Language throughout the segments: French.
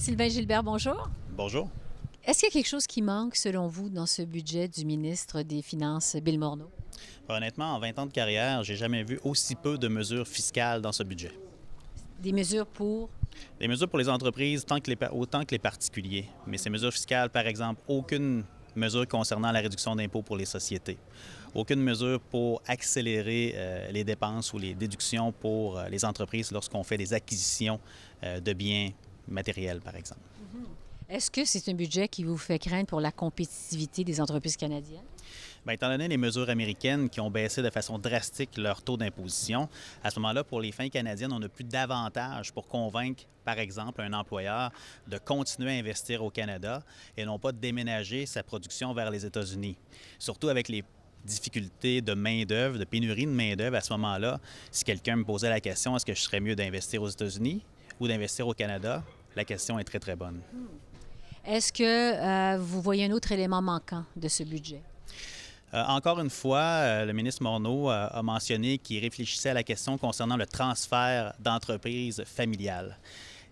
Sylvain Gilbert, bonjour. Bonjour. Est-ce qu'il y a quelque chose qui manque, selon vous, dans ce budget du ministre des Finances, Bill Morneau? Honnêtement, en 20 ans de carrière, j'ai jamais vu aussi peu de mesures fiscales dans ce budget. Des mesures pour... Des mesures pour les entreprises autant que les particuliers. Mais ces mesures fiscales, par exemple, aucune mesure concernant la réduction d'impôts pour les sociétés. Aucune mesure pour accélérer les dépenses ou les déductions pour les entreprises lorsqu'on fait des acquisitions de biens matériels, par exemple. Est-ce que c'est un budget qui vous fait craindre pour la compétitivité des entreprises canadiennes? Bien, étant donné les mesures américaines qui ont baissé de façon drastique leur taux d'imposition, à ce moment-là, pour les fins canadiennes, on n'a plus d'avantage pour convaincre, par exemple, un employeur de continuer à investir au Canada et non pas de déménager sa production vers les États-Unis. Surtout avec les difficultés de main-d'œuvre, de pénurie de main-d'œuvre à ce moment-là, si quelqu'un me posait la question, est-ce que je serais mieux d'investir aux États-Unis ou d'investir au Canada? La question est très, très bonne. Est-ce que vous voyez un autre élément manquant de ce budget? Encore une fois, le ministre Morneau a mentionné qu'il réfléchissait à la question concernant le transfert d'entreprises familiales.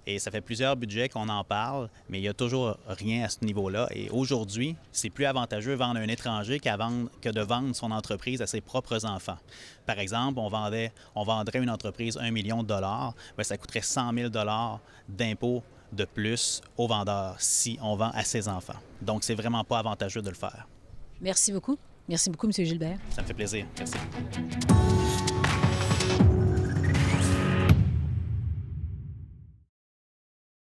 Et ça fait plusieurs budgets qu'on en parle, mais il n'y a toujours rien à ce niveau-là. Et aujourd'hui, c'est plus avantageux vendre un étranger que de vendre son entreprise à ses propres enfants. Par exemple, on vendrait une entreprise 1 million de dollars, bien, ça coûterait 100 000 dollars d'impôts de plus au vendeur si on vend à ses enfants. Donc, c'est vraiment pas avantageux de le faire. Merci beaucoup. Merci beaucoup, M. Gilbert. Ça me fait plaisir. Merci.